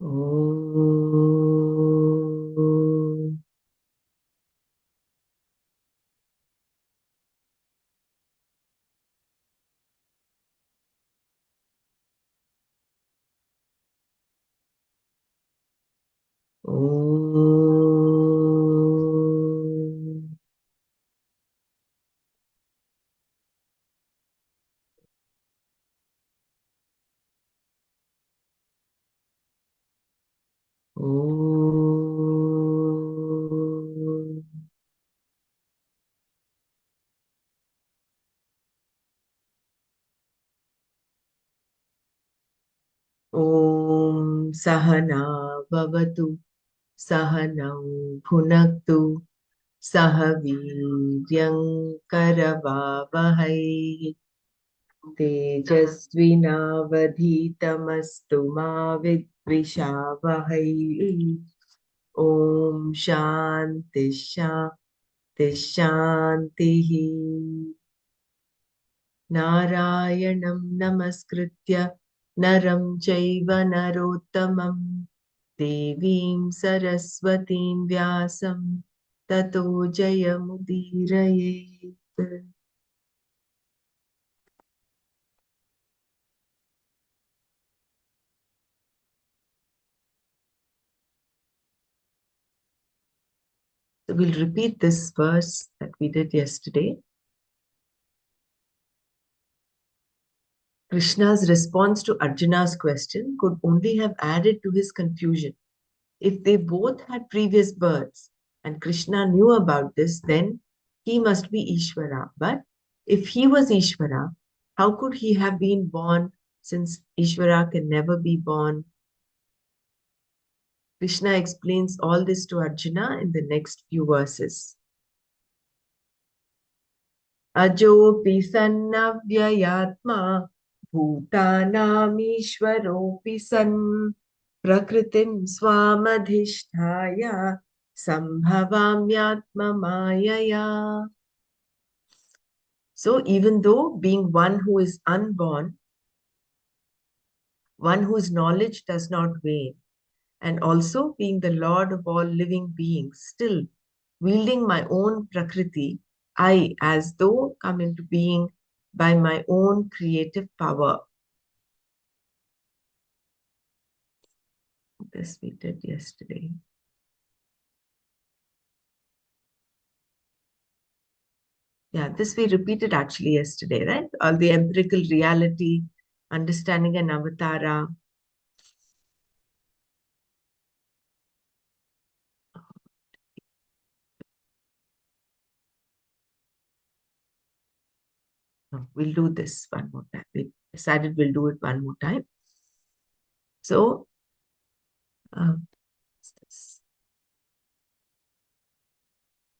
Om. Om. Om. Om Sahana Bhavatu Sahanau Bhunaktu Sahaviryam Karavavahai Tejasvinavadhitamastu ma vidvishavahai. Om Shanti Shanti Shantihi. Narayanam Namaskritya Naram Chaiva Narottamam Devim Saraswatim Vyasam Tato Jayamudiraye. So we'll repeat this verse that we did yesterday. Krishna's response to Arjuna's question could only have added to his confusion. If they both had previous births and Krishna knew about this, then he must be Ishvara. But if he was Ishvara, how could he have been born since Ishvara can never be born? Krishna explains all this to Arjuna in the next few verses. Ajopi sannavyayatma bhutanamishwaropi san prakritim swamadhisthaya sambhavamyatma mayaya. So even though being one who is unborn, one whose knowledge does not wane, and also being the Lord of all living beings, still wielding my own Prakriti, I, as though, come into being by my own creative power. This we did yesterday. Yeah, this we repeated actually yesterday, right? All the empirical reality, understanding an avatara. No, we'll do this one more time. We decided we'll do it one more time. So,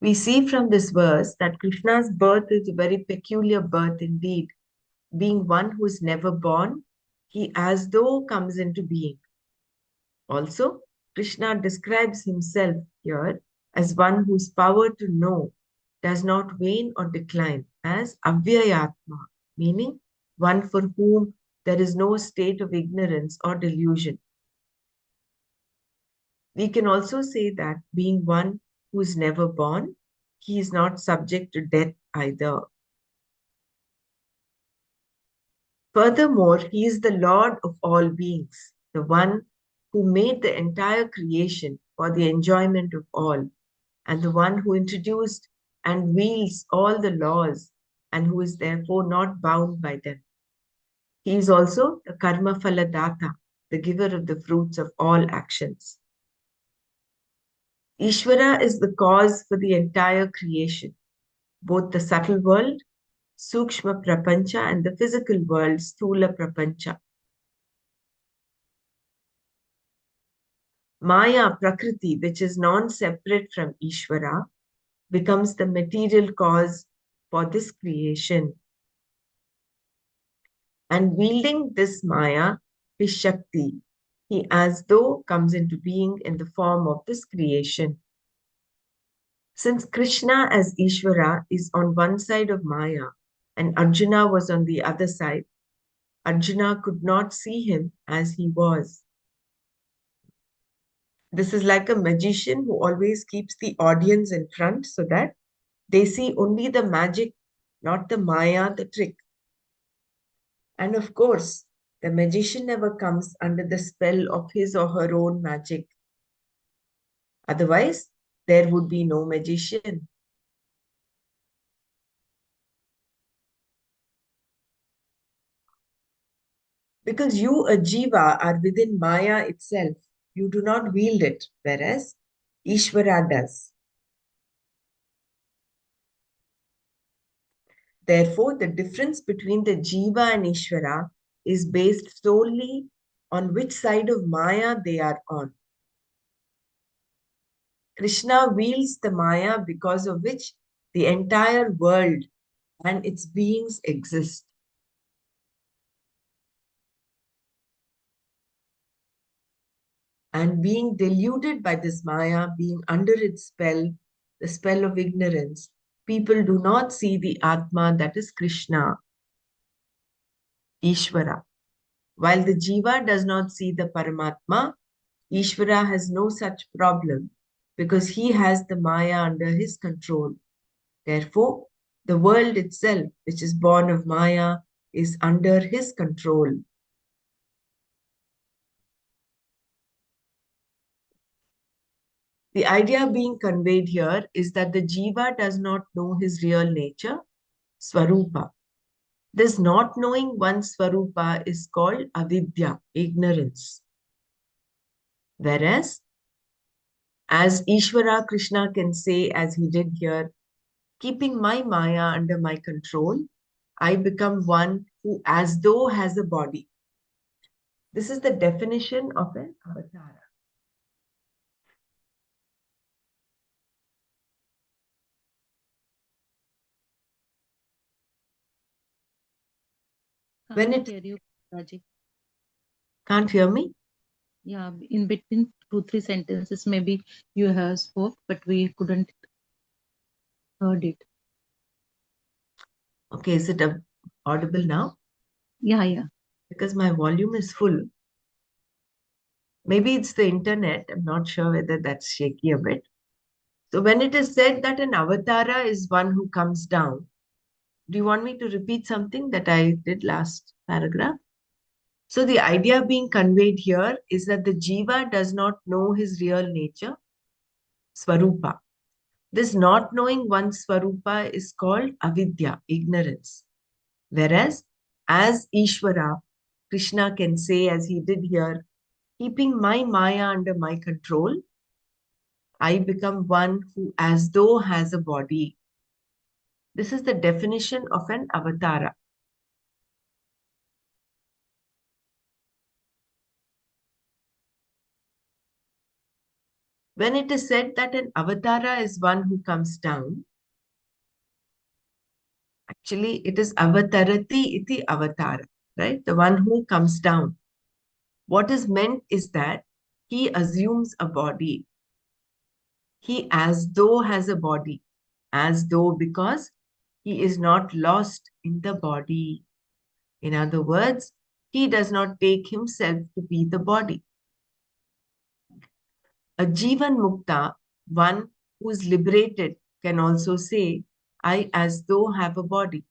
we see from this verse that Krishna's birth is a very peculiar birth indeed. Being one who is never born, he as though comes into being. Also, Krishna describes himself here as one whose power to know does not wane or decline, as Avyayatma, meaning one for whom there is no state of ignorance or delusion. We can also say that being one who is never born, he is not subject to death either. Furthermore, he is the Lord of all beings, the one who made the entire creation for the enjoyment of all, and the one who introduced and wields all the laws, and who is therefore not bound by them. He is also the Karma Phaladata, the giver of the fruits of all actions. Ishvara is the cause for the entire creation, both the subtle world, Sukshma Prapancha, and the physical world, Sthula Prapancha. Maya, Prakriti, which is non-separate from Ishvara, becomes the material cause for this creation. And wielding this Maya, his Shakti, he as though comes into being in the form of this creation. Since Krishna as Ishvara is on one side of Maya and Arjuna was on the other side, Arjuna could not see him as he was. This is like a magician who always keeps the audience in front so that they see only the magic, not the Maya, the trick. And of course, the magician never comes under the spell of his or her own magic. Otherwise, there would be no magician. Because you, a jiva, are within Maya itself. You do not wield it, whereas Ishvara does. Therefore, the difference between the jiva and Ishvara is based solely on which side of Maya they are on. Krishna wields the Maya because of which the entire world and its beings exist. And being deluded by this Maya, being under its spell, the spell of ignorance, people do not see the Atma, that is Krishna, Ishvara. While the Jiva does not see the Paramatma, Ishvara has no such problem because he has the Maya under his control. Therefore, the world itself, which is born of Maya, is under his control. The idea being conveyed here is that the Jiva does not know his real nature, Swarupa. This not knowing one's Swarupa is called avidya, ignorance. Whereas, as Ishvara Krishna can say, as he did here, keeping my Maya under my control, I become one who as though has a body. This is the definition of an avatara. When Can't it hear you, Raji. can't hear me, Yeah, in between two, three sentences, maybe you have spoke, but we couldn't heard it. okay, is it audible now? Yeah, yeah. Because my volume is full. Maybe it's the internet. I'm not sure whether that's shaky a bit. So when it is said that an avatara is one who comes down, do you want me to repeat something that I did last paragraph? So the idea being conveyed here is that the jiva does not know his real nature, swarupa. This not knowing one's swarupa is called avidya, ignorance. Whereas, as Ishvara, Krishna can say, as he did here, keeping my Maya under my control, I become one who as though has a body. This is the definition of an avatara. When it is said that an avatara is one who comes down, actually it is avatarati iti avatara, right? The one who comes down. What is meant is that he assumes a body. He as though has a body, as though because he is not lost in the body. In other words, he does not take himself to be the body. A Jivan Mukta, one who is liberated, can also say, I as though have a body,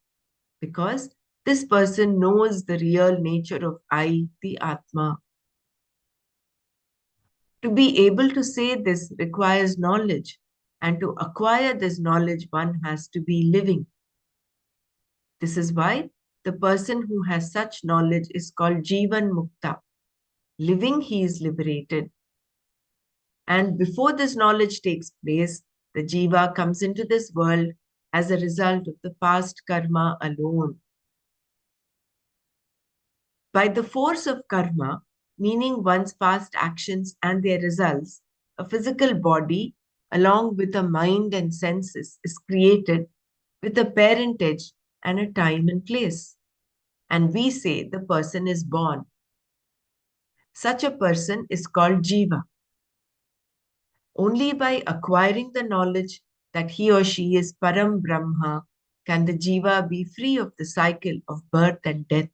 because this person knows the real nature of I, the Atma. To be able to say this requires knowledge, and to acquire this knowledge, one has to be living. This is why the person who has such knowledge is called Jivan Mukta. Living, he is liberated. And before this knowledge takes place, the jiva comes into this world as a result of the past karma alone. By the force of karma, meaning one's past actions and their results, a physical body, along with a mind and senses, is created with a parentage and a time and place. And we say the person is born. Such a person is called jiva. Only by acquiring the knowledge that he or she is Param Brahma can the jiva be free of the cycle of birth and death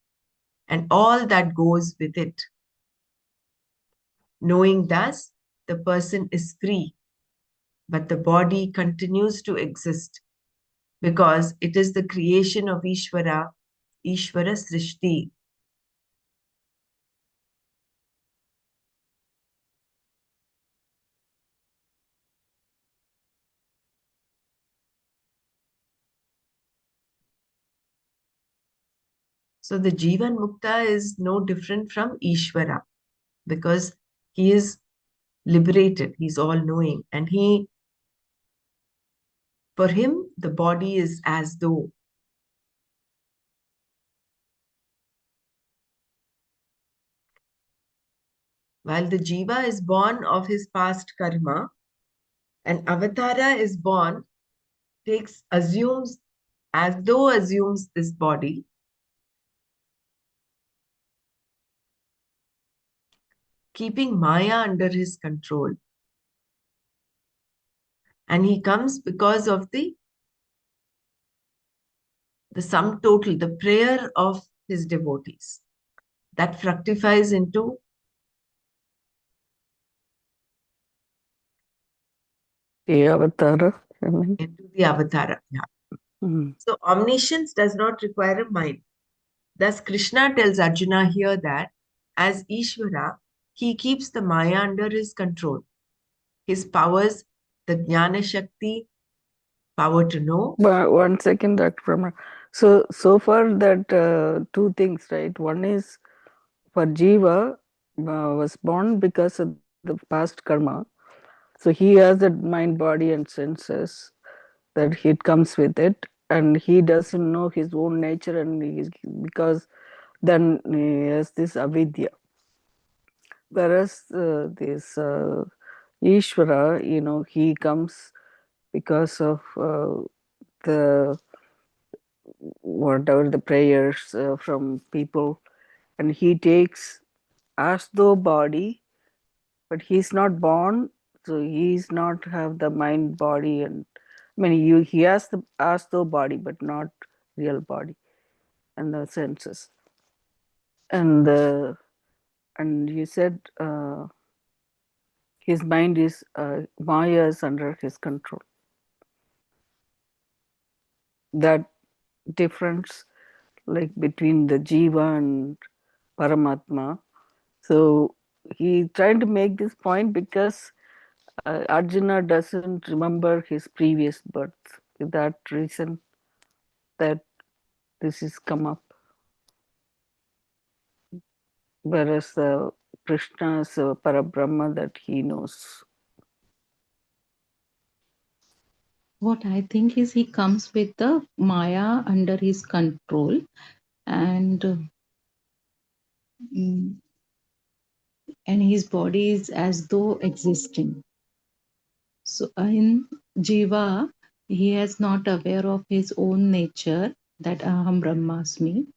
and all that goes with it. Knowing thus, the person is free, but the body continues to exist because it is the creation of Ishvara, Ishvara Srishti. So the Jivan Mukta is no different from Ishvara because he is liberated, he's all knowing, and for him, the body is as though, while the Jiva is born of his past karma, an avatara is born, assumes, as though assumes this body, keeping Maya under his control. And he comes because of the sum total, the prayer of his devotees. That fructifies The avatar, I mean. into the avatara. Yeah. Mm. So omniscience does not require a mind. Thus, Krishna tells Arjuna here that as Ishvara, he keeps the Maya under his control. His powers, the Jnana Shakti, power to know. But 1 second, Dr. Brahma. So far that two things, right? One is for Jiva was born because of the past karma. So he has that mind, body, and senses that it comes with it, and he doesn't know his own nature, and because then he has this avidya. Whereas this Ishvara, he comes because of the whatever the prayers from people, and he takes as though body, but he's not born, so he's not have the mind, body, and I mean he has the as though body, but not real body and the senses. And and you said his mind is Maya is under his control. That difference, like between the jiva and Paramatma. So he trying to make this point because Arjuna doesn't remember his previous birth. That reason that this is come up, whereas Krishna's Parabrahma that he knows. What I think is he comes with the Maya under his control, and mm, and his body is as though existing. So in Jiva, he is not aware of his own nature that Aham Brahmasmi.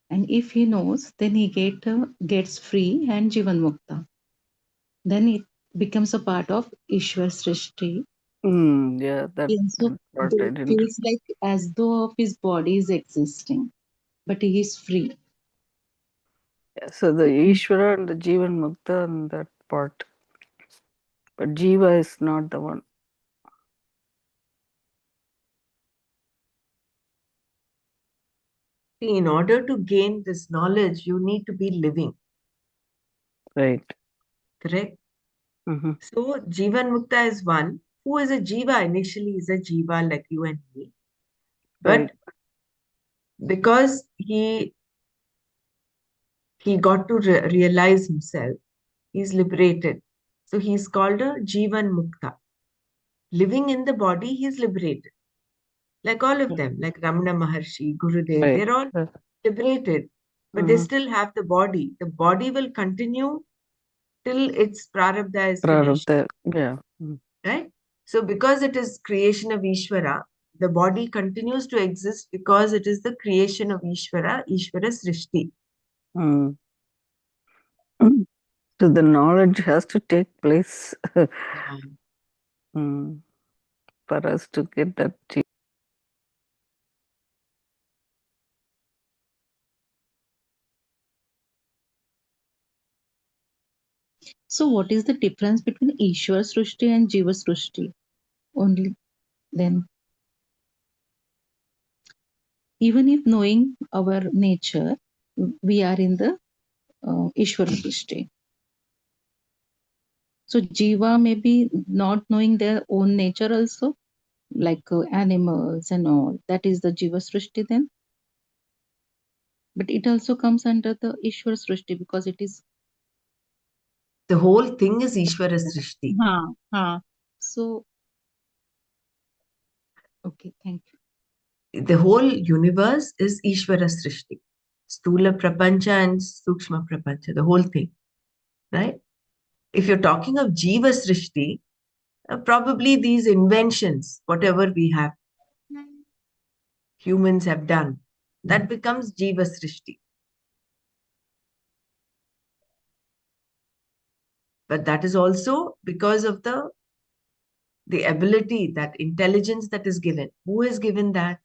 And if he knows, then he gets free and Jivan Mukta. Then it becomes a part of Ishwar Srishti. Yeah, that, He also that part I didn't. feels like as though of his body is existing, but he is free. Yeah, so the Ishvara and the Jivan Mukta and that part, but Jiva is not the one, See, in order to gain this knowledge, you need to be living, right? correct? Mm-hmm. So, Jivan Mukta is one. Who is a Jiva? Initially, is a Jiva like you and me. Right. But because he got to realize himself, he's liberated. So, he's called a Jivan Mukta. Living in the body, he's liberated. Like all of them, like Ramana Maharshi, Gurudev, Right. they're all liberated, but they Mm-hmm. still have the body. The body will continue till its prarabdha is finished, Prarabdha, yeah. Mm. right? So, because it is creation of Ishvara, the body continues to exist because it is the creation of Ishvara, Ishvara Srishti. Mm. So the knowledge has to take place Yeah. mm, for us to get that. So, what is the difference between Ishwar Srushti and Jiva Srushti? Only then, even if knowing our nature, we are in the Ishwar Srushti. So, Jiva may be not knowing their own nature also, like animals and all. That is the Jiva Srushti then. But it also comes under the Ishwar Srushti because it is. The whole thing is Ishvara Srishti. Ha. So, okay, thank you. The whole universe is Ishvara Srishti. Stula Prapancha and Sukshma Prapancha, the whole thing, right? If you're talking of Jiva Srishti, probably these inventions, whatever we have, humans have done, that becomes Jiva Srishti. But that is also because of the ability, that intelligence that is given. Who has given that?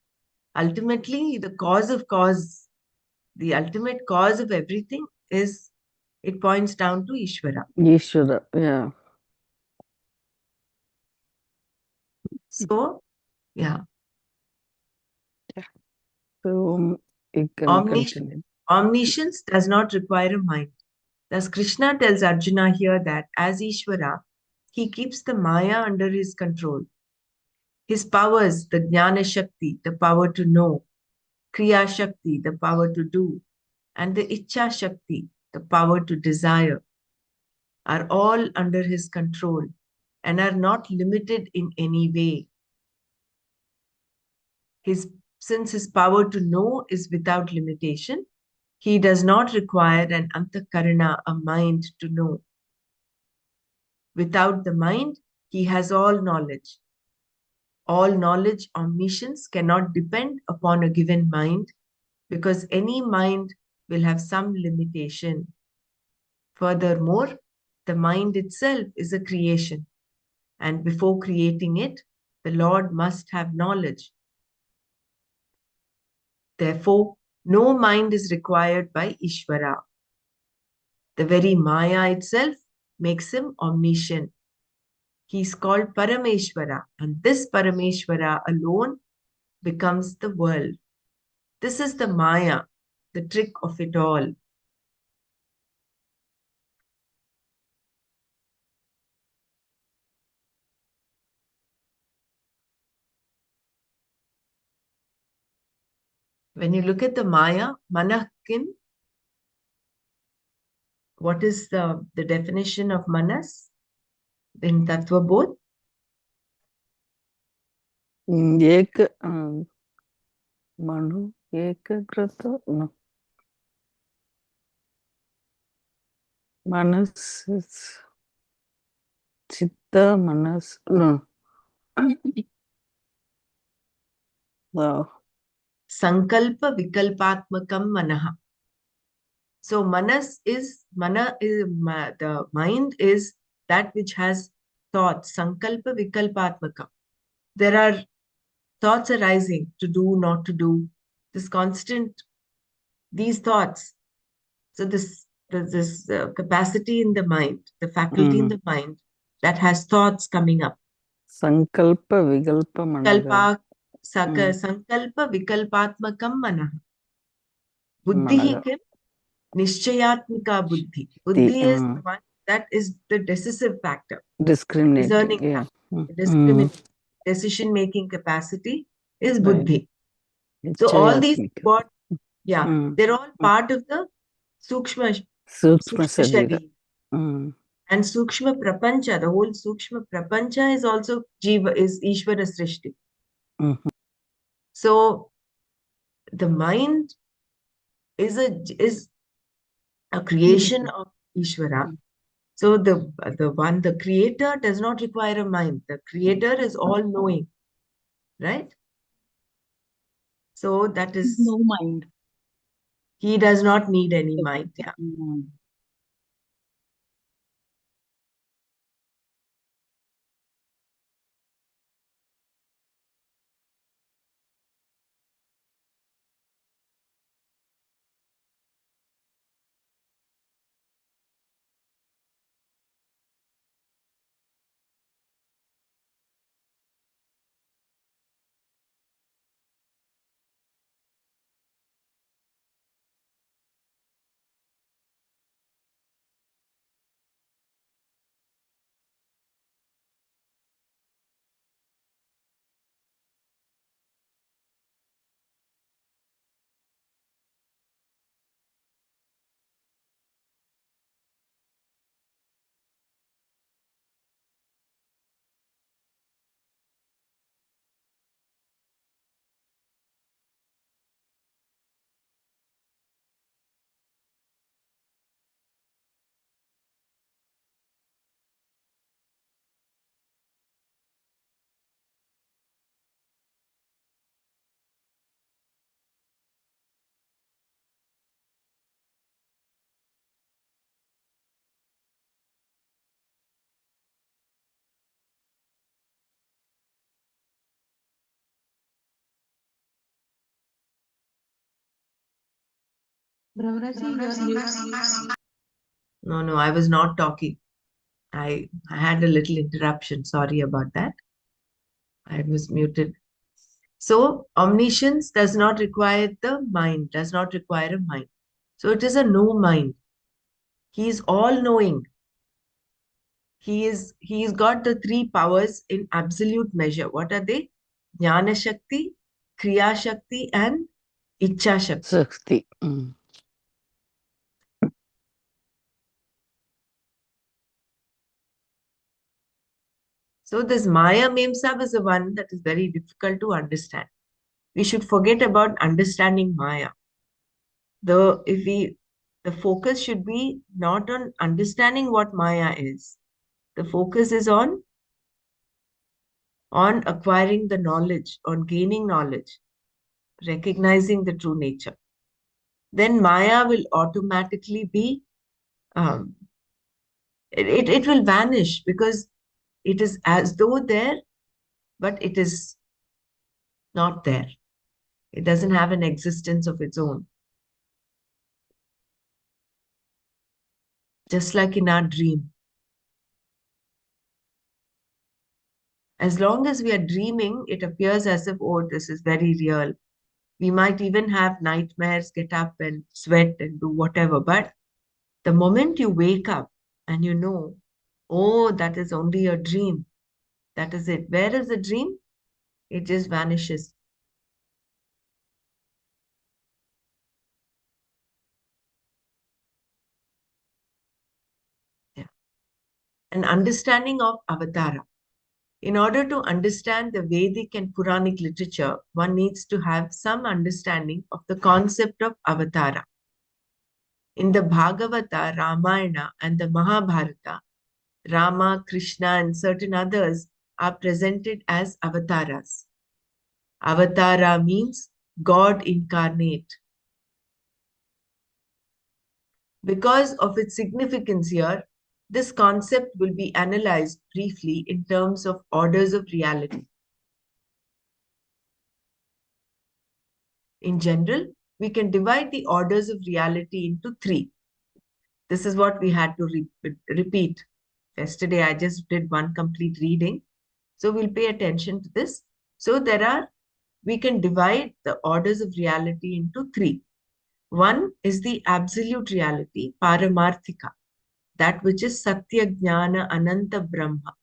Ultimately, the cause of cause, the ultimate cause of everything is, it points down to Ishvara. Ishvara, yeah. So, yeah, So you can omniscience, continue. omniscience does not require a mind. Thus, Krishna tells Arjuna here that as Ishvara, he keeps the Maya under his control. His powers, the Jnana Shakti, the power to know, Kriya Shakti, the power to do, and the Ichcha Shakti, the power to desire, are all under his control and are not limited in any way. His, since his power to know is without limitation, he does not require an antakarana, a mind to know. Without the mind, he has all knowledge. All knowledge, omniscience cannot depend upon a given mind because any mind will have some limitation. Furthermore, the mind itself is a creation, and before creating it, the Lord must have knowledge. Therefore, no mind is required by Ishvara. The very Maya itself makes him omniscient. He is called Parameshwara, and this Parameshwara alone becomes the world. This is the Maya, the trick of it all. When you look at the Maya, Manakin, what is the definition of Manas in Tattva Bodh? Ek Manu Ekagrata, no. Manas is Chitta, Manas, no. Wow. Sankalpa Vikalpatmakam Manaha. So Manas is, the mind is that which has thoughts, Sankalpa Vikalpatmakam. There are thoughts arising to do, not to do, this constant, these thoughts. So this capacity in the mind, the faculty in the mind that has thoughts coming up. Sankalpa Vikalpa Managa. Sankalpa Vikalpatmakam Manah. Buddhi Managa. kim? Nishchayatmika Buddhi. Buddhi is the one that is the decisive factor, Discriminating, discerning yeah. factor, discriminating, decision-making capacity is Right. Buddhi. So all these, Nichayatmika. what, yeah, they're all part of the Sukshma Sukshma Sharira. Sharira. And Sukshma Prapancha, the whole Sukshma Prapancha is also Jiva, is Ishvara Srishti. So the mind is a creation of Ishvara. So the creator does not require a mind. The creator is all knowing, right? So that is, No mind. he does not need any mind. Yeah. Bravaraji, you are mute. No, no, I was not talking. I had a little interruption. Sorry about that. I was muted. So, omniscience does not require the mind, does not require a mind. So, it is a no mind. He is all knowing. He's got the three powers in absolute measure. What are they? Jnana Shakti, Kriya Shakti, and Icha Shakti. Sakti. So, this Maya Memsab is the one that is very difficult to understand. We should forget about understanding Maya. The focus should be not on understanding what Maya is. The focus is on acquiring the knowledge, on gaining knowledge, recognizing the true nature. Then Maya will automatically be, um, it will vanish because it is as though there, but it is not there. It doesn't have an existence of its own. Just like in our dream. As long as we are dreaming, it appears as if, oh, this is very real. We might even have nightmares, get up and sweat and do whatever. But the moment you wake up and you know, oh, that is only a dream, that is it. Where is the dream? It just vanishes. Yeah. An understanding of Avatara. In order to understand the Vedic and Puranic literature, one needs to have some understanding of the concept of Avatara. In the Bhagavata, Ramayana, and the Mahabharata, Rama, Krishna, and certain others are presented as avatars. Avatara means God incarnate. Because of its significance here, this concept will be analyzed briefly in terms of orders of reality. In general, we can divide the orders of reality into three. This is what we had to repeat. Yesterday, I just did one complete reading. So we'll pay attention to this. So we can divide the orders of reality into three. One is the absolute reality, Paramarthika, that which is Satya Jnana Ananta Brahma,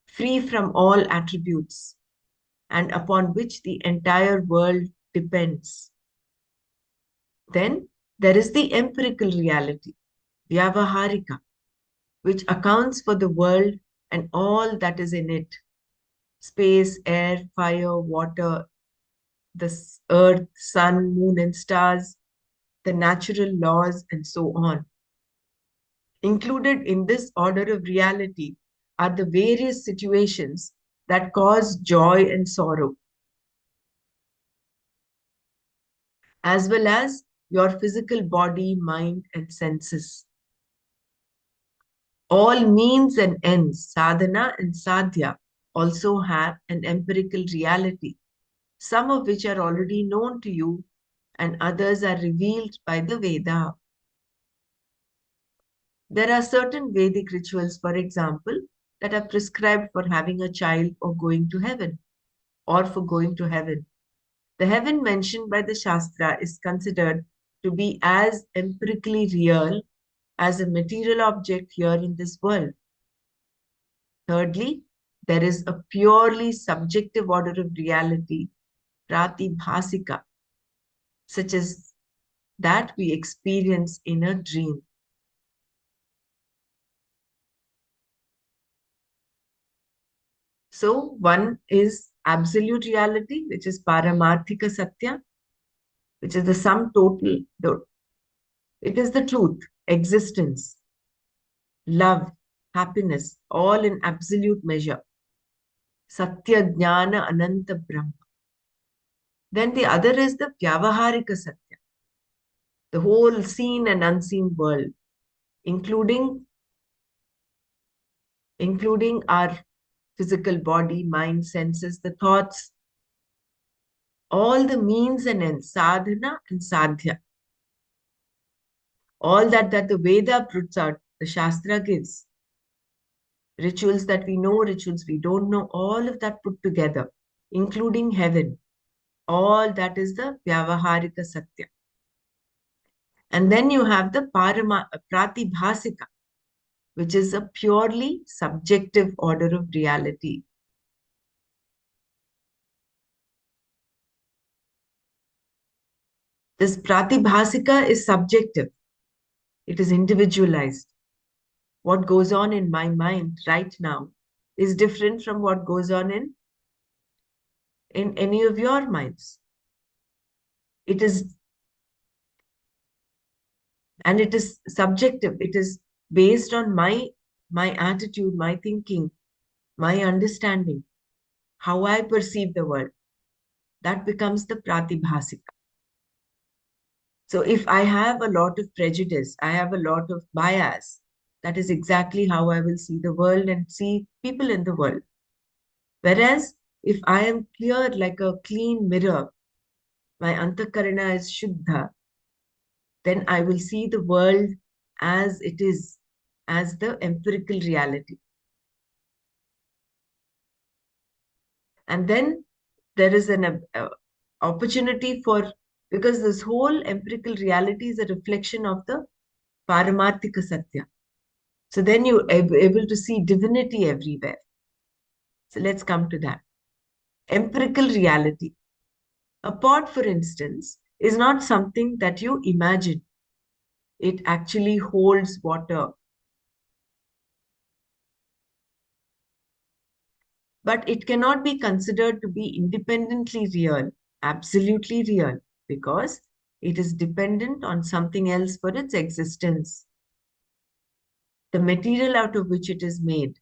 free from all attributes, and upon which the entire world depends. Then there is the empirical reality, Vyavaharika, which accounts for the world and all that is in it: space, air, fire, water, the earth, sun, moon, and stars, the natural laws, and so on. Included in this order of reality are the various situations that cause joy and sorrow, as well as your physical body, mind, and senses. All means and ends, sadhana and sadhya, also have an empirical reality, some of which are already known to you and others are revealed by the Veda. There are certain Vedic rituals, for example, that are prescribed for having a child or going to heaven, or for going to heaven. The heaven mentioned by the Shastra is considered to be as empirically real as a material object here in this world. Thirdly, there is a purely subjective order of reality, pratibhasika, such as that we experience in a dream. So one is absolute reality, which is Paramarthika Satya, which is the sum total. It is the truth, existence, love, happiness, all in absolute measure. Satya Jnana Ananta Brahma. Then the other is the Vyavaharika Satya, the whole seen and unseen world, including, including our physical body, mind, senses, the thoughts, all the means and ends, sadhana and sadhya. All that the Veda puts out, the Shastra gives, rituals that we know, rituals we don't know, all of that put together, including heaven. All that is the Vyavaharika Satya. And then you have the Pratibhasika, which is a purely subjective order of reality. This Pratibhasika is subjective, it is individualized. What goes on in my mind right now is different from what goes on in any of your minds. It is, and it is subjective. It is based on my attitude, my thinking, my understanding, how I perceive the world. That becomes the Pratibhasika. So if I have a lot of prejudice, I have a lot of bias, that is exactly how I will see the world and see people in the world. Whereas if I am clear like a clean mirror, my antakarana is shuddha, then I will see the world as it is, as the empirical reality. And then there is an opportunity for, because this whole empirical reality is a reflection of the Paramarthika Satya. So then you're able to see divinity everywhere. So let's come to that. Empirical reality. A pot, for instance, is not something that you imagine. It actually holds water. But it cannot be considered to be independently real, absolutely real, because it is dependent on something else for its existence, the material out of which it is made.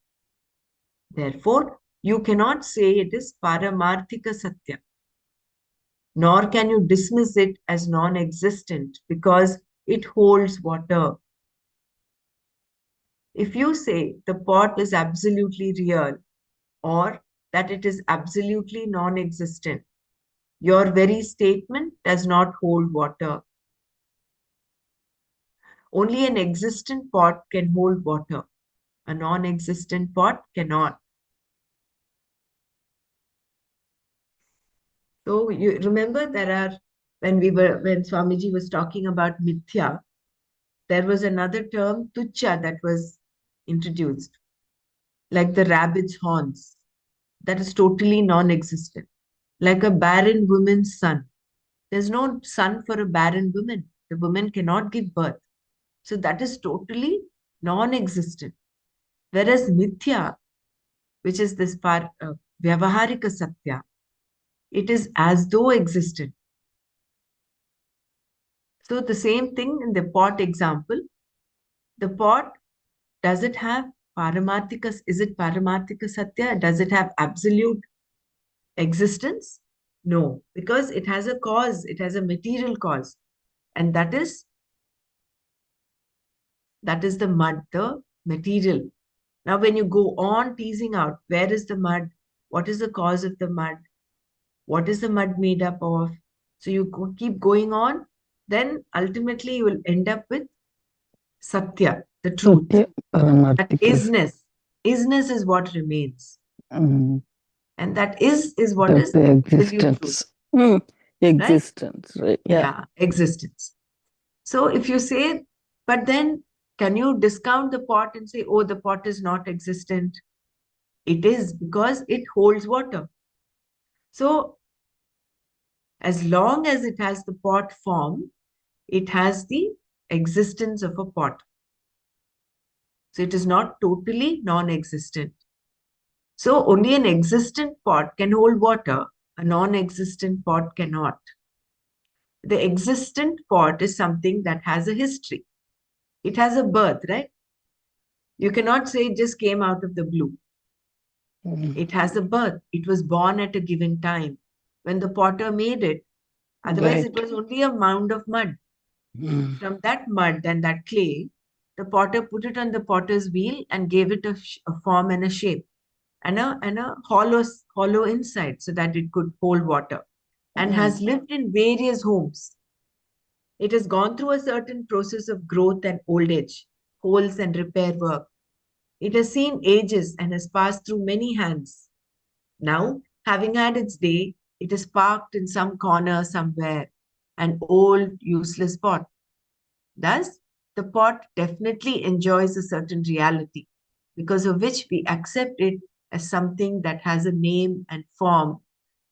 Therefore, you cannot say it is Paramarthika Satya, nor can you dismiss it as non existent because it holds water. If you say the pot is absolutely real or that it is absolutely non existent, your very statement does not hold water. Only an existent pot can hold water. A non existent pot cannot. So you remember when Swamiji was talking about mithya, there was another term, tucha, that was introduced, like the rabbit's horns. That is totally non-existent. Like a barren woman's son. There's no son for a barren woman. The woman cannot give birth. So that is totally non-existent. Whereas mithya, which is this vyavaharika satya, it is as though existent. So the same thing in the pot example. The pot, does it have paramarthika? Is it paramarthika satya? Does it have absolute existence? No, because it has a cause. It has a material cause, and that is the mud, the material. Now, when you go on teasing out, where is the mud? What is the cause of the mud? What is the mud made up of? So you keep going on, then ultimately you will end up with Satya, the truth. Satya That Paramarthika. isness is what remains. Mm. And that is what That's is the absolute truth, existence. Mm. right? Existence, right? Yeah. Yeah, existence. So if you say, but then can you discount the pot and say, oh, the pot is not existent? It is because it holds water. So as long as it has the pot form, it has the existence of a pot. So it is not totally non-existent. So only an existent pot can hold water, a non-existent pot cannot. The existent pot is something that has a history. It has a birth, right? You cannot say it just came out of the blue. Mm. It has a birth. It was born at a given time when the potter made it. Otherwise, it Right. was only a mound of mud. Mm. From that mud and that clay, the potter put it on the potter's wheel and gave it a form and a shape and a hollow inside so that it could hold water, and Mm. has lived in various homes. It has gone through a certain process of growth and old age, holes and repair work. It has seen ages and has passed through many hands. Now, having had its day, it is parked in some corner somewhere, an old, useless pot. Thus, the pot definitely enjoys a certain reality, because of which we accept it as something that has a name and form,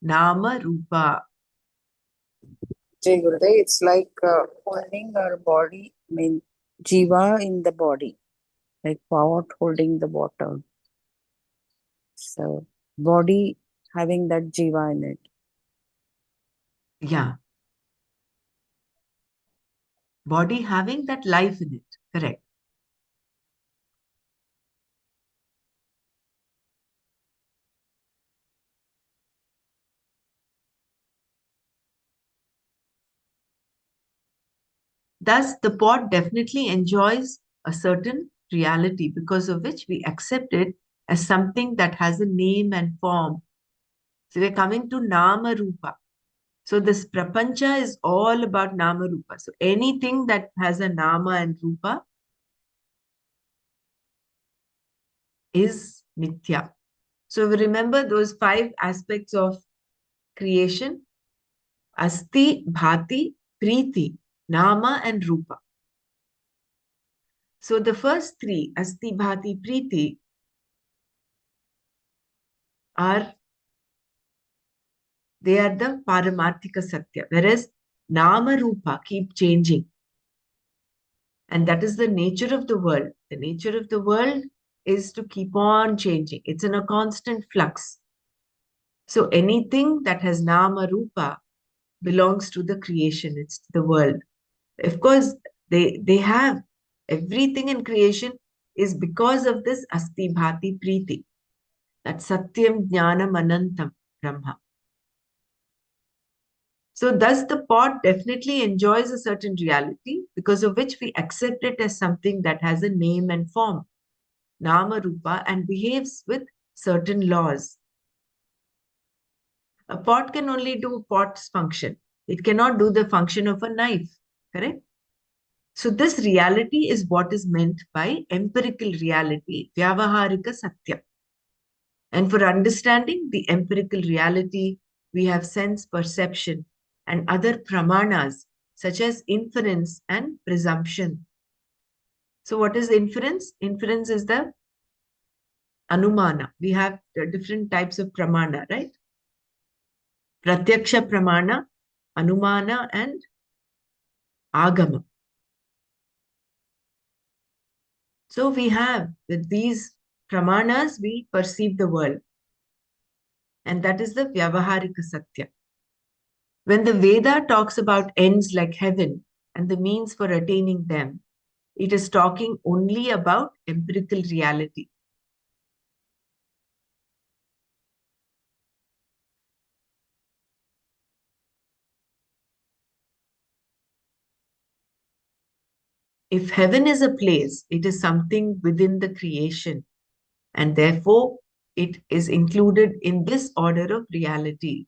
Nama Rupa. Jai Gurudev, it's like holding our body, I mean, jiva in the body, like pot holding the water. So, body having that jiva in it. Yeah, body having that life in it. Correct. Thus, the pot definitely enjoys a certain reality, because of which we accept it as something that has a name and form. So we're coming to Nama Rupa. So this prapancha is all about Nama Rupa. So anything that has a Nama and Rupa is Nitya. So we remember those five aspects of creation: Asti, Bhati, Preeti, Nama, and Rupa. So the first three, Asti, Bhati, Preeti, are they are the Paramarthika Satya, whereas Nama Rupa keep changing. And that is the nature of the world. The nature of the world is to keep on changing. It's in a constant flux. So anything that has Nama Rupa belongs to the creation. It's the world. Of course, they have everything in creation is because of this Asti Bhati Preeti. That Satyam Jnanam Anantam Brahma. So, thus, the pot definitely enjoys a certain reality, because of which we accept it as something that has a name and form, Nama Rupa, and behaves with certain laws. A pot can only do pot's function, it cannot do the function of a knife, correct? So, this reality is what is meant by empirical reality, Vyavaharika Satya. And for understanding the empirical reality, we have sense perception and other pramanas such as inference and presumption. So, what is inference? Inference is the anumana. We have different types of pramana, right? Pratyaksha pramana, anumana, and agama. So, we have with these pramanas, we perceive the world, and that is the Vyavaharika Satya. When the Veda talks about ends like heaven and the means for attaining them, it is talking only about empirical reality. If heaven is a place, it is something within the creation, and therefore it is included in this order of reality.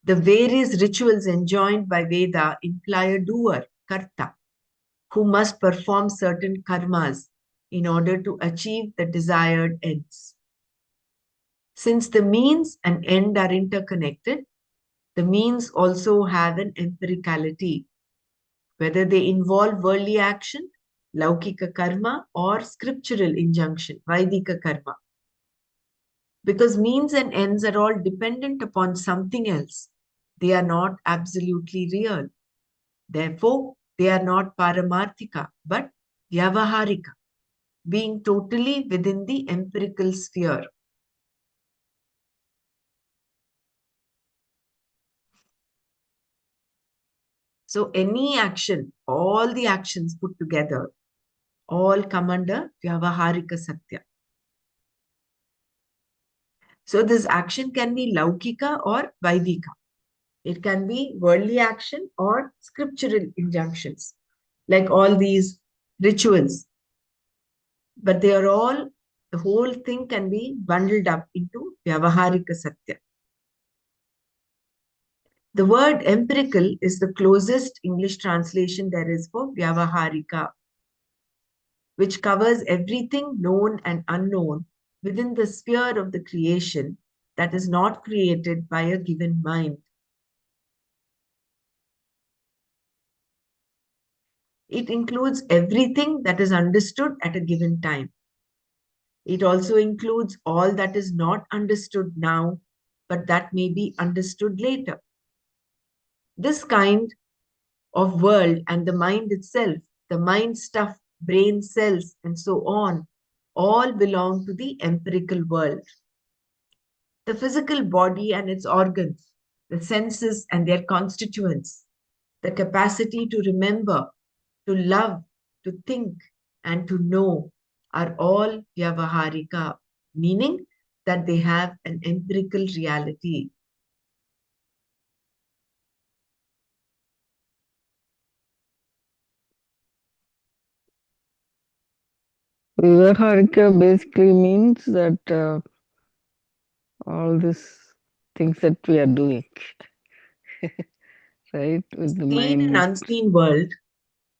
The various rituals enjoined by Veda imply a doer, karta, who must perform certain karmas in order to achieve the desired ends. Since the means and end are interconnected, the means also have an empiricality, whether they involve worldly action, laukika karma, or scriptural injunction, vaidika karma. Because means and ends are all dependent upon something else, they are not absolutely real. Therefore, they are not paramarthika, but vyavaharika, being totally within the empirical sphere. So, any action, all the actions put together, all come under Vyavaharika Satya. So, this action can be Laukika or Vaidika. It can be worldly action or scriptural injunctions, like all these rituals. But they are all, the whole thing can be bundled up into Vyavaharika Satya. The word empirical is the closest English translation there is for Vyavaharika, which covers everything known and unknown within the sphere of the creation that is not created by a given mind. It includes everything that is understood at a given time. It also includes all that is not understood now, but that may be understood later. This kind of world and the mind itself, the mind stuff, brain cells, and so on, all belong to the empirical world. The physical body and its organs, the senses and their constituents, the capacity to remember, to love, to think, and to know are all Vyavaharika, meaning that they have an empirical reality. Vyavaharika basically means that all these things that we are doing, right, with the Seen and mind. unseen world,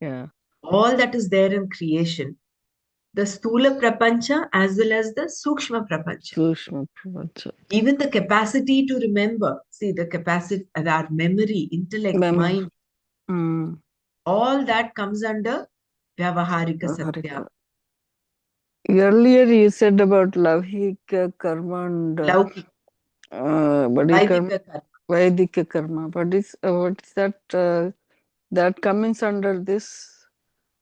Yeah, all that is there in creation, the Sthula Prapancha as well as the Sukshma Prapancha. Sushma Prapancha. Even the capacity to remember, see the capacity, our memory, intellect, Mem- mind, mm, all that comes under Vyavaharika Satya. Vyavaharika. Earlier you said about Lavhika Karma and Laukika, Badi Karma, Vaidika Karma. Vaidika Karma. What is that? That comes under this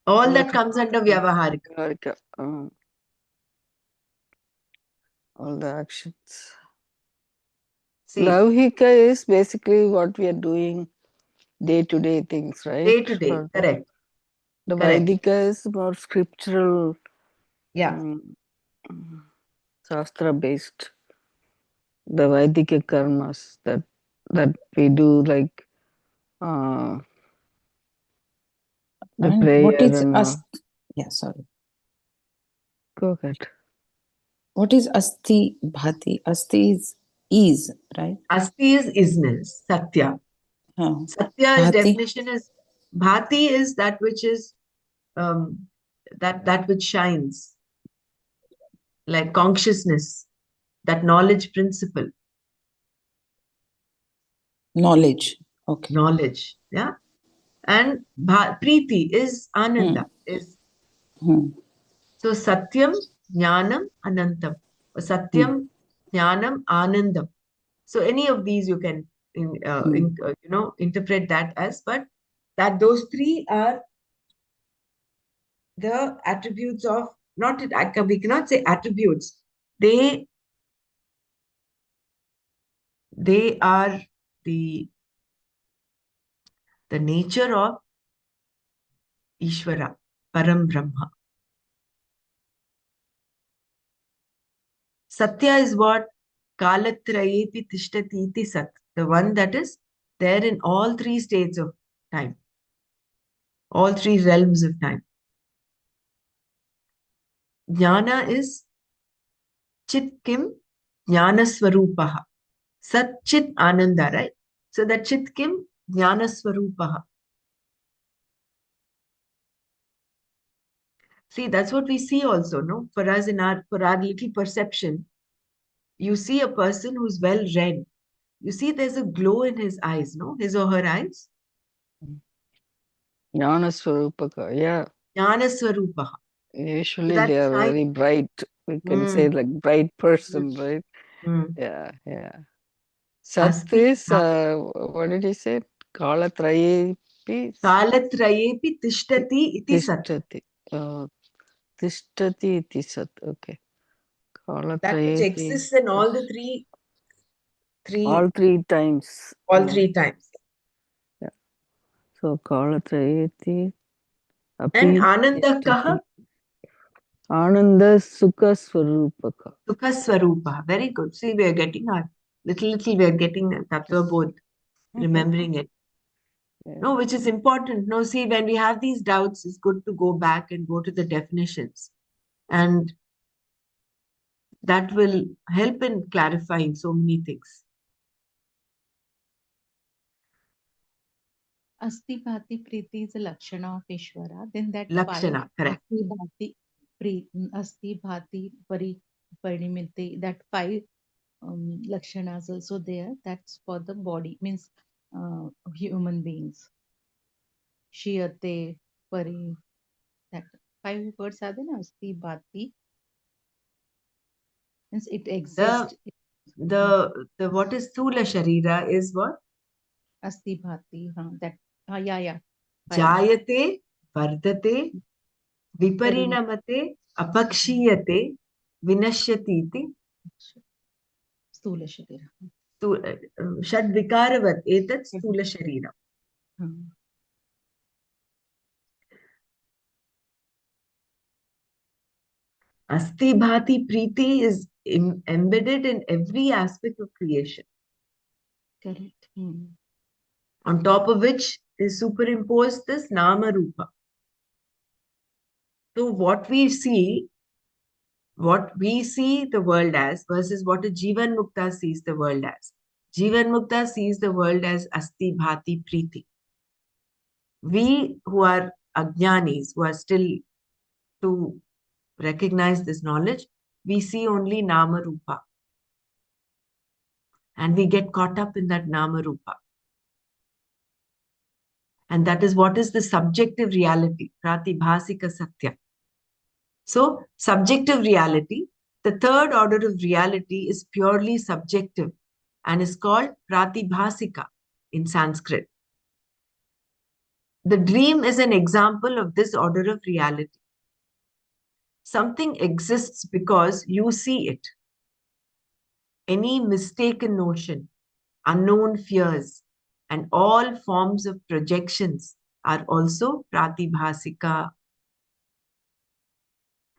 All that comes under Vyavaharika. Vyavaharika, all the actions. See, Lavhika is basically what we are doing day to day things, right? day to day, For correct, the correct. Vaidika is more scriptural, Yeah. um, Shastra based. The Vaidika karmas that we do, like uh, the And what prayer is and ast? Yeah, sorry. go ahead. What is asti bhati? Asti is right. Asti is isness, Satya. Huh. Satya's Bhati, definition is Bhati is that which is um, that which shines, like consciousness, that knowledge principle, knowledge. Okay. knowledge. Yeah. And Preeti is Hmm. Ananda, is Hmm. so Satyam, Jnanam, Anantam. Or Hmm. Satyam, Jnanam, Anandam. So any of these you can Hmm. interpret that as, but that those three are the attributes of not we cannot say attributes. They they are the the nature of Ishvara, Param Brahma. Satya is what Kalatrayepi Tishtati iti Sat, the one that is there in all three states of time, all three realms of time. Jnana is Chit Kim Jnana Swarupaha. Sat Chit Ananda, right? So that Chit Kim Jnana Swarupaha. See, that's what we see also, no? For us in our little perception, you see a person who's well read. You see there's a glow in his eyes, no? His or her eyes. Jnana Swarupaka, yeah. Jnana Swarupaha. So Usually that they are shine. very bright. We can say Mm, like bright person, mm, right? mm. Yeah, yeah. Sat Asti is, what did he say? Kala Trayepi Kalatrayepi tishtati iti sat. Tishtati. Tishtati iti Sat. Okay. Kala That which Trayepi. exists in all the three, All three times. all three times. Yeah. So Kala Trayeti And Api Ananda Tishtati. Kaha Ananda Sukha Swarupaka. Sukha Swarupa. Very good. See, we are getting our little, we are getting Tattva Bodh, remembering it. Yeah. No, which is important. No, see, when we have these doubts, it's good to go back and go to the definitions. And that will help in clarifying so many things. Asti Bhati Priti is a Lakshana of Ishvara. Then that five Lakshana, correct. Asti Bhati Parimiti, that five Lakshanas also there. That's for the body, means human beings. Shiyate, Pari, that five words are there. Asti Bhati means it The exists. the what is Sthula Sharira is what? Asti Bhati, that, yeah, yeah, five. Jayate, Vardate, Parim, Viparinamate, Apakshiyate, Vinashyati. Stula Sharira. Shad Vikaravat, Etat Sthula Sharira. Asti Bhati Preeti is embedded in every aspect of creation, Correct. on top of which is superimposed this Nama Rupa. So what we see the world as versus what a Jivan Mukta sees the world as. Jivan Mukta sees the world as Asti Bhati Preeti. We who are Ajnanis, who are still to recognize this knowledge, we see only Nama Rupa. And we get caught up in that Nama Rupa. And that is what is the subjective reality, Pratibhasika Satya. So, subjective reality, the third order of reality is purely subjective and is called Pratibhasika in Sanskrit. The dream is an example of this order of reality. Something exists because you see it. Any mistaken notion, unknown fears, and all forms of projections are also Pratibhasika.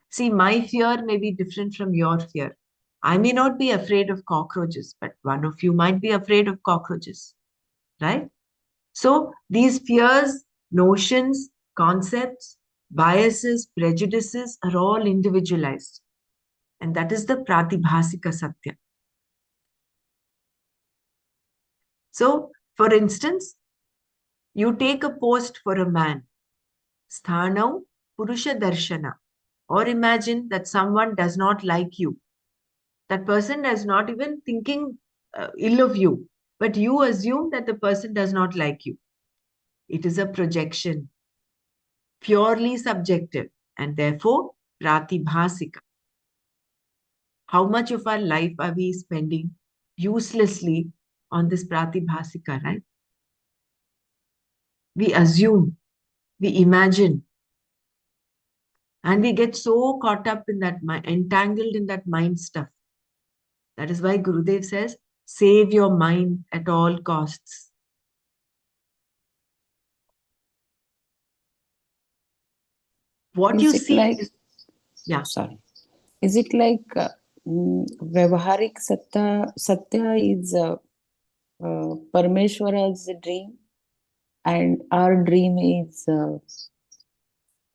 See, my fear may be different from your fear. I may not be afraid of cockroaches, but one of you might be afraid of cockroaches, right? So these fears, notions, concepts, biases, prejudices are all individualized. And that is the Pratibhasika Satya. So, for instance, you take a post for a man, Sthanau Purusha Darshana, or imagine that someone does not like you. That person is not even thinking ill of you, but you assume that the person does not like you. It is a projection, purely subjective, and therefore pratibhasika. How much of our life are we spending uselessly on this pratibhasika, right? We assume, we imagine, and we get so caught up in that mind, entangled in that mind stuff. That is why Gurudev says, save your mind at all costs. What you Is it see like, is, yeah, sorry, is it like Vyavaharik Satya is Parmeshwara's dream and our dream is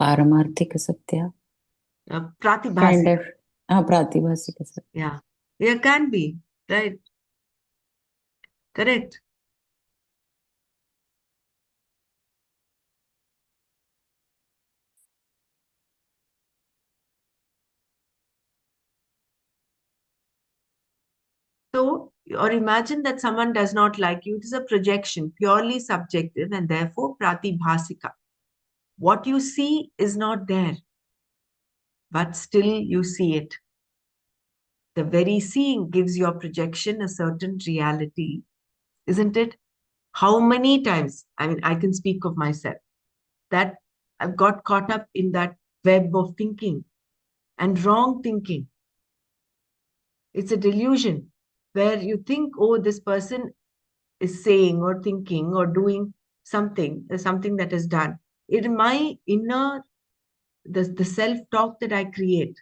Paramarthika Satya? Kind pratibhasika. of Pratibhasika Satya. Yeah, there can be, right? Correct. So, or imagine that someone does not like you. It is a projection, purely subjective, and therefore pratibhasika. What you see is not there, but still you see it. The very seeing gives your projection a certain reality, isn't it? How many times, I mean, I can speak of myself, that I've got caught up in that web of thinking and wrong thinking. It's a delusion where you think, oh, this person is saying or thinking or doing something, something that is done. In my inner, the self-talk that I create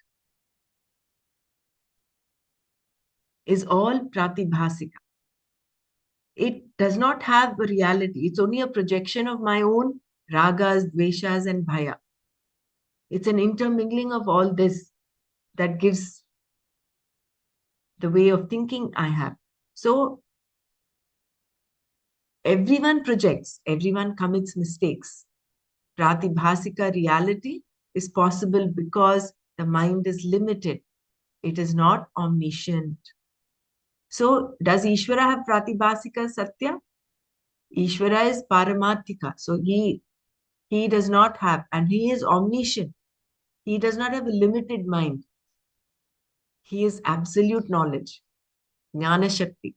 is all pratibhasika. It does not have a reality. It's only a projection of my own ragas, dveshas, and bhaya. It's an intermingling of all this that gives the way of thinking I have. So Everyone projects, everyone commits mistakes. Pratibhasika reality is possible because the mind is limited. It is not omniscient. So, does Ishvara have Pratibhasika Satya? Ishvara is Paramarthika. So, he does not have, and he is omniscient. He does not have a limited mind. He is absolute knowledge, Jnana Shakti.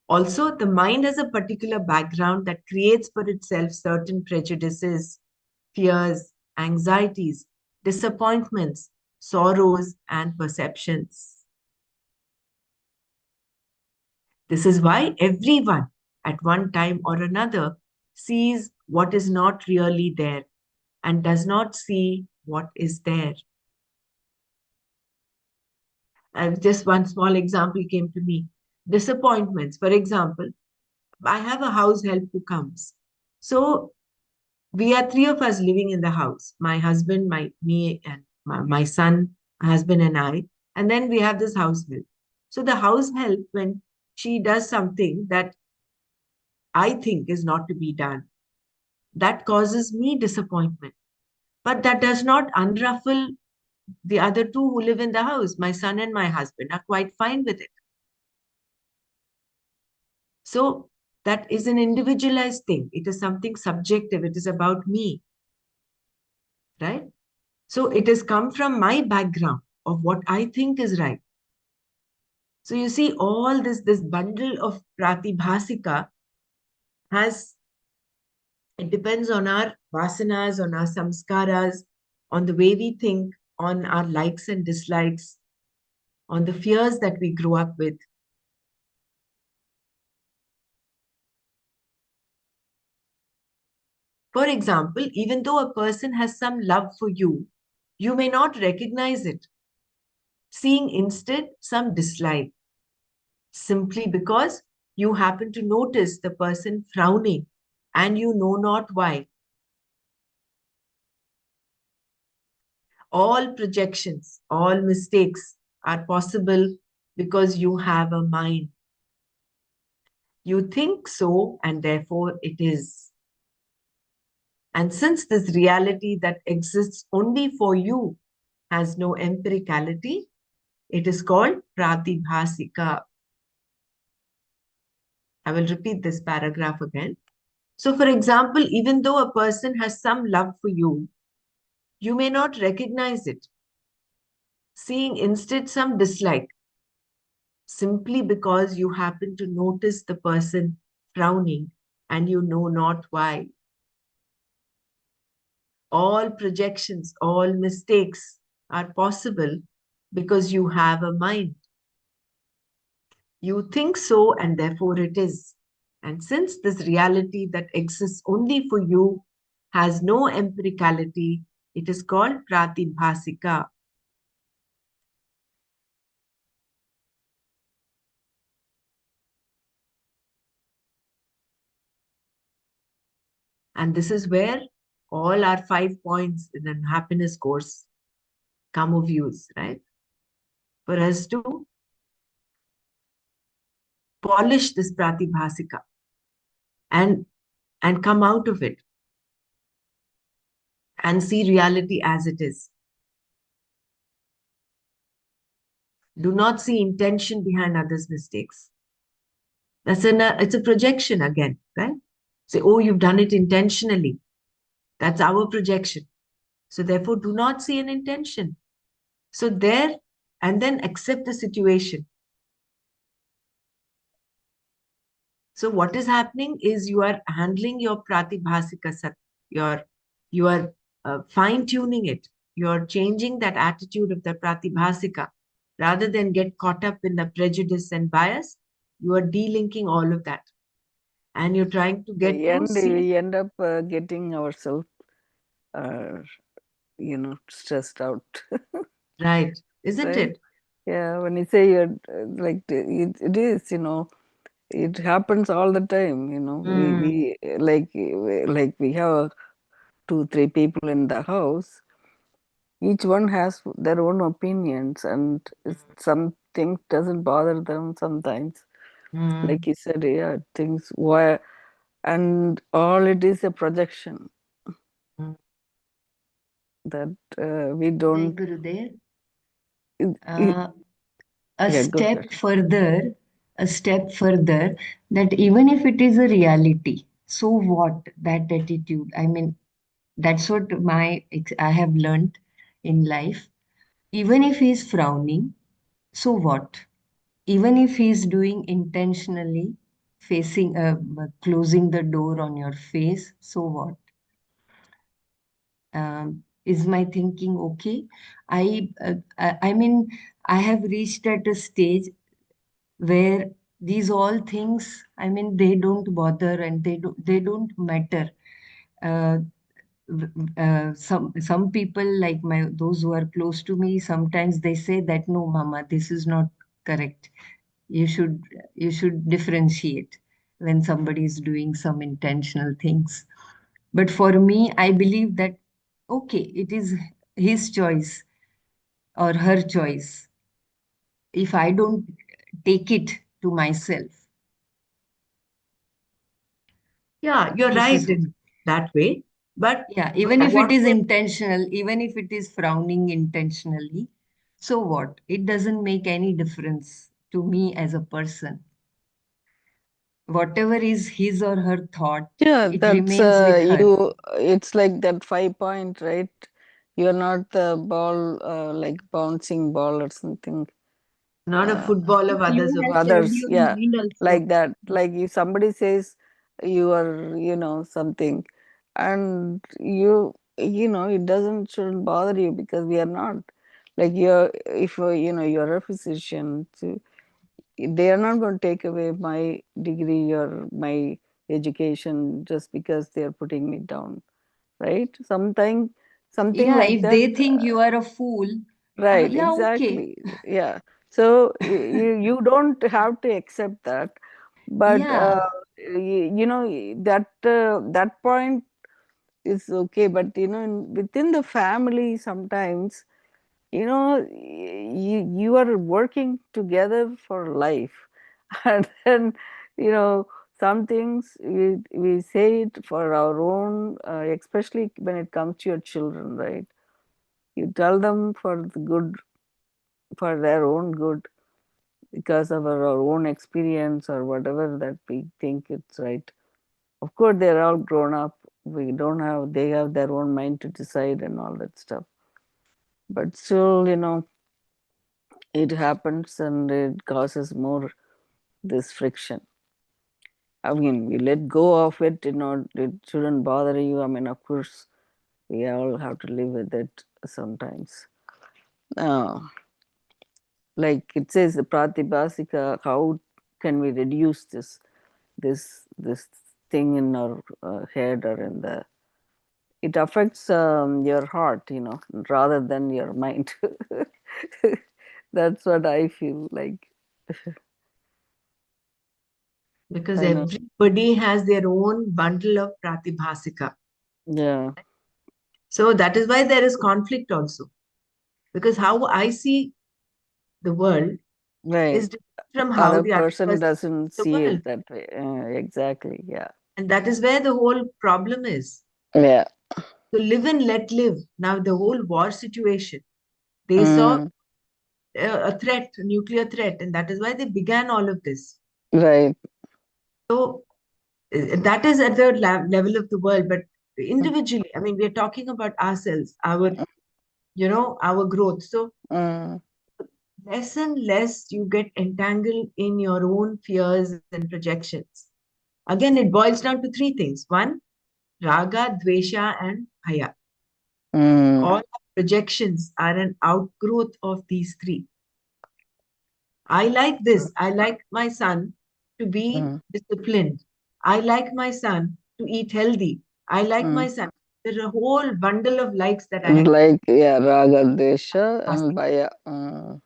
Also, the mind has a particular background that creates for itself certain prejudices, fears, anxieties, disappointments, sorrows, and perceptions. This is why everyone, at one time or another, sees what is not really there and does not see what is there. And just one small example came to me. Disappointments. For example, I have a house help who comes. So we are three of us living in the house. My husband, me, and my son, my husband, and I. And then we have this house help. So the house help, when she does something that I think is not to be done, that causes me disappointment. But that does not unruffle the other two who live in the house. My son and my husband are quite fine with it. So that is an individualized thing. It is something subjective. It is about me, right? So it has come from my background of what I think is right. So you see, all this bundle of pratibhasika has, it depends on our vasanas, on our samskaras, on the way we think, on our likes and dislikes, on the fears that we grew up with. For example, even though a person has some love for you, you may not recognize it, seeing instead some dislike, simply because you happen to notice the person frowning and you know not why. All projections, all mistakes are possible because you have a mind. You think so, and therefore it is. And since this reality that exists only for you has no empiricality, it is called pratibhasika. I will repeat this paragraph again. So, for example, even though a person has some love for you, you may not recognize it, seeing instead some dislike, simply because you happen to notice the person frowning and you know not why. All projections, all mistakes are possible because you have a mind. You think so, and therefore it is. And since this reality that exists only for you has no empiricality, it is called pratibhasika. And this is where all our 5 points in the happiness course come of use, right? For us to polish this pratibhasika and and come out of it and see reality as it is. Do not see intention behind others' mistakes. It's a projection again, right? Say, oh, you've done it intentionally. That's our projection. So therefore, do not see an intention. So there, and then accept the situation. So what is happening is you are handling your pratibhasika sat, you are fine tuning it. You are changing that attitude of the pratibhasika. Rather than get caught up in the prejudice and bias, you are delinking all of that. And you're trying to get The to end, see, we end up getting ourselves, uh, stressed out. right, isn't Right? it? Yeah, when you say you're like it is, it happens all the time. Mm, Like we have two, three people in the house. Each one has their own opinions, and some things doesn't bother them sometimes. Mm, Like you said, yeah, things why, and all it is a projection mm. that we Jai don't. Gurudev. It, it, Uh, a yeah, go step ahead. further, a step further, that even if it is a reality, so what? That attitude. I mean, that's what I have learned in life. Even if he's frowning, so what? Even if he's doing intentionally, closing the door on your face, so what? Is my thinking okay? I mean, I have reached at a stage where these all things, I mean, they don't bother and they don't matter. Uh, some people, like my those who are close to me, sometimes they say that, no, mama, this is not correct. You should differentiate when somebody is doing some intentional things. But for me, I believe that, okay, it is his choice or her choice. If I don't take it to myself, Yeah, you're this right is, in that way. But yeah, even if it what is was intentional, even if it is frowning intentionally, so what? It doesn't make any difference to me as a person. Whatever is his or her thought, Yeah, it that's remains with her. you. It's like that 5 point, right? You're not the ball, like bouncing ball or something. not a Uh, football of You others' of have opinion? kept others, your yeah, mind also. like that. Like if somebody says you are, something, and it doesn't shouldn't bother you because we are not. Like you're, if you're a physician, so they are not going to take away my degree or my education just because they are putting me down, right? Something Yeah, like if that. they think you are a fool, Right, yeah, okay. exactly. Yeah. So you don't have to accept that, but Yeah, that point is okay. But within the family, sometimes you are working together for life, and then you know some things we say it for our own, especially when it comes to your children, right? You tell them for the good, for their own good, because of our own experience or whatever that we think it's right. Of course, they're all grown up. We don't have, they have their own mind to decide and all that stuff. But still, it happens and it causes more this friction. I mean, you let go of it, it shouldn't bother you. I mean, of course, we all have to live with it sometimes. Uh, like it says, the pratibhasika, how can we reduce this thing in our head or in the, it affects your heart, rather than your mind. That's what I feel like. Because I know. everybody has their own bundle of pratibhasika. Yeah, So that is why there is conflict also. Because how I see the world right. is different from how Other the other person person doesn't sees the see world. it that way. Exactly. Yeah. And that is where the whole problem is. Yeah. So live and let live. Now, the whole war situation, they saw Mm, a threat, a nuclear threat, and that is why they began all of this. right. So that is at the level of the world, but individually, I mean, we are talking about ourselves, our growth. So Mm, less and less you get entangled in your own fears and projections. Again, it boils down to three things. One, raga, dvesha, and bhaya. mm, All our projections are an outgrowth of these three. I like this. I like my son to be mm, disciplined. I like my son to eat healthy. I like my mm. son. There's a whole bundle of likes that I have. Like, yeah, raga, desha, and Pratibhasik. bhaya.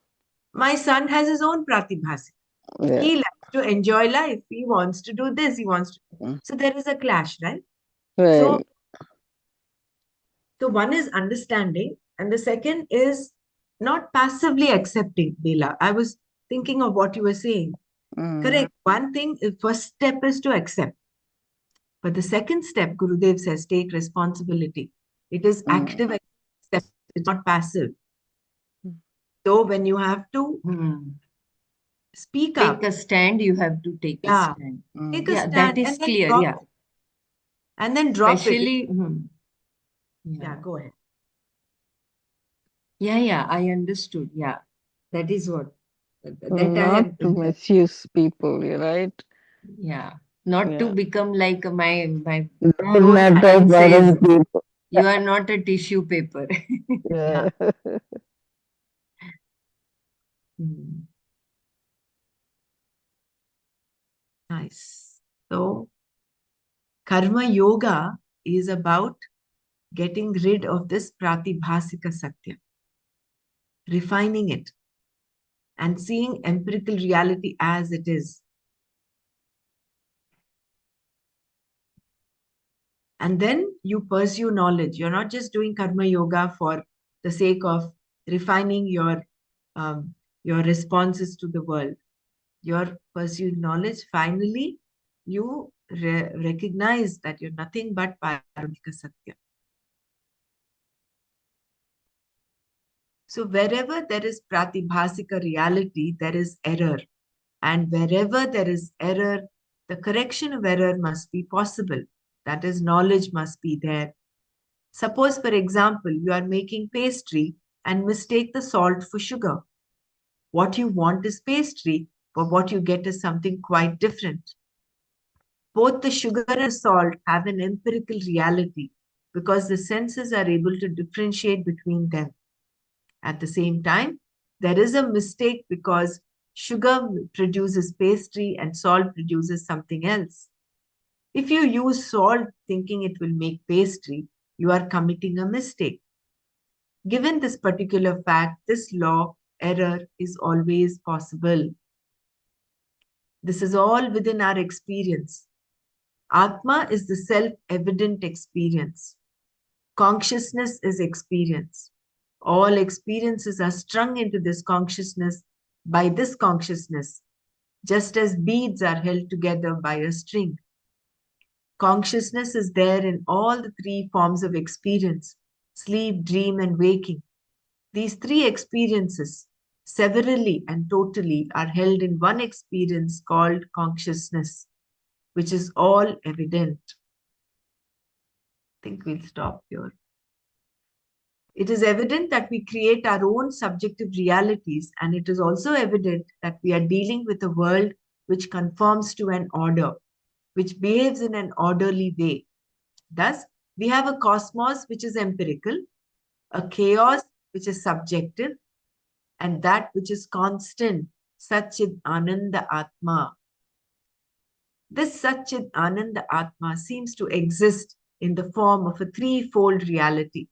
My son has his own pratibhasik. Yeah. He likes to enjoy life. He wants to do this. He wants to. Mm, So there is a clash, right? So, right. so one is understanding, and the second is not passively accepting, Bela. I was thinking of what you were saying. Correct. One thing, first step is to accept. But the second step, Gurudev says, take responsibility. It is active acceptance, it's not passive. So when you have to speak up, Take a stand, you have to take a yeah, stand. take a Yeah, that stand is and then clear. drop Yeah. it. And then drop it. Especially, Yeah, yeah. go ahead. Yeah, I understood. Yeah. That is what that I Not have, to misuse people, right? yeah. Not to Yeah. become like my Don't close matter friend says, other people. you are not a tissue paper. Yeah. Yeah, Hmm. nice. So karma yoga is about getting rid of this pratibhasika satya, refining it, and seeing empirical reality as it is. And then you pursue knowledge. You're not just doing karma yoga for the sake of refining um, your responses to the world. You're pursuing knowledge. Finally, you recognize that you're nothing but Paramika Satya. So wherever there is pratibhasika reality, there is error. And wherever there is error, the correction of error must be possible. That is, knowledge must be there. Suppose, for example, you are making pastry and mistake the salt for sugar. What you want is pastry, but what you get is something quite different. Both the sugar and salt have an empirical reality because the senses are able to differentiate between them. At the same time, there is a mistake because sugar produces pastry and salt produces something else. If you use salt thinking it will make pastry, you are committing a mistake. Given this particular fact, this law, error is always possible. This is all within our experience. Atma is the self evident experience. Consciousness is experience. All experiences are strung into this consciousness by this consciousness, just as beads are held together by a string. Consciousness is there in all the three forms of experience: sleep, dream, and waking. These three experiences, severally and totally, are held in one experience called consciousness, which is all evident. I think we'll stop here. It is evident that we create our own subjective realities, and it is also evident that we are dealing with a world which conforms to an order, which behaves in an orderly way. Thus, we have a cosmos which is empirical, a chaos which is subjective, and that which is constant, Satchid Ananda Atma. This Satchid Ananda Atma seems to exist in the form of a threefold reality.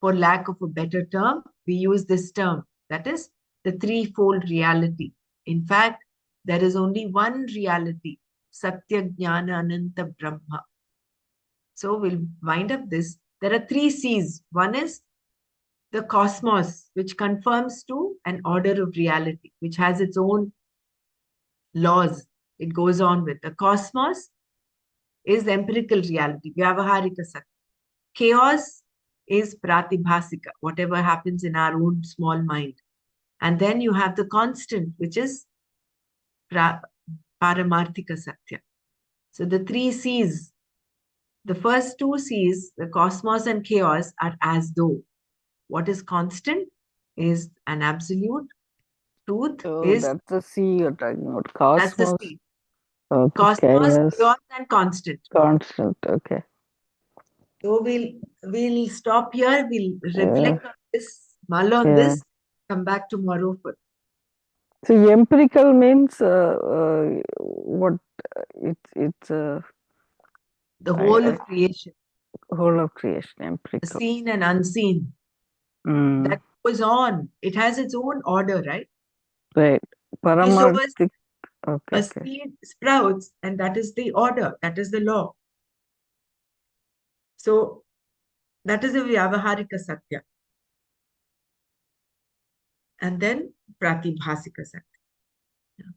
For lack of a better term, we use this term, that is, the threefold reality. In fact, there is only one reality, Satya Jnana Ananta Brahma. So we'll wind up this. There are three C's. One is the cosmos, which conforms to an order of reality, which has its own laws. It goes on with. The cosmos is empirical reality, Vyavaharika Satya. Chaos is pratibhasika, whatever happens in our own small mind. And then you have the constant, which is paramarthika Satya. So the three C's, the first two C's, the cosmos and chaos, are as though. What is constant is an absolute. Truth Oh, is, that's the C you're talking about. that's the Cosmos. C. Okay, Cosmos, chaos, chaos, and constant. constant. Okay. So we'll stop here. We'll Yeah, reflect on this, mull on yeah. this, come back tomorrow for So empirical means what? It's the whole I of creation, whole of creation. the Empirical. seen and unseen. Mm, That goes on. It has its own order, right? right. You show us Paramarthik. Okay, a okay. seed sprouts, and that is the order, that is the law. So that is the Vyavaharika Satya. And then Pratibhasika Satya.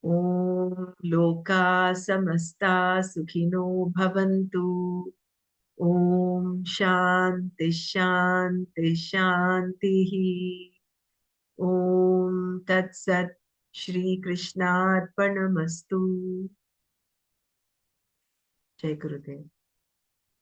Om Loka Samasta Sukhino Bhavantu. Om Shanti Shanti Shanti. Om Tat Sat. Shri Krishna Arpanamastu. Jai Gurudev.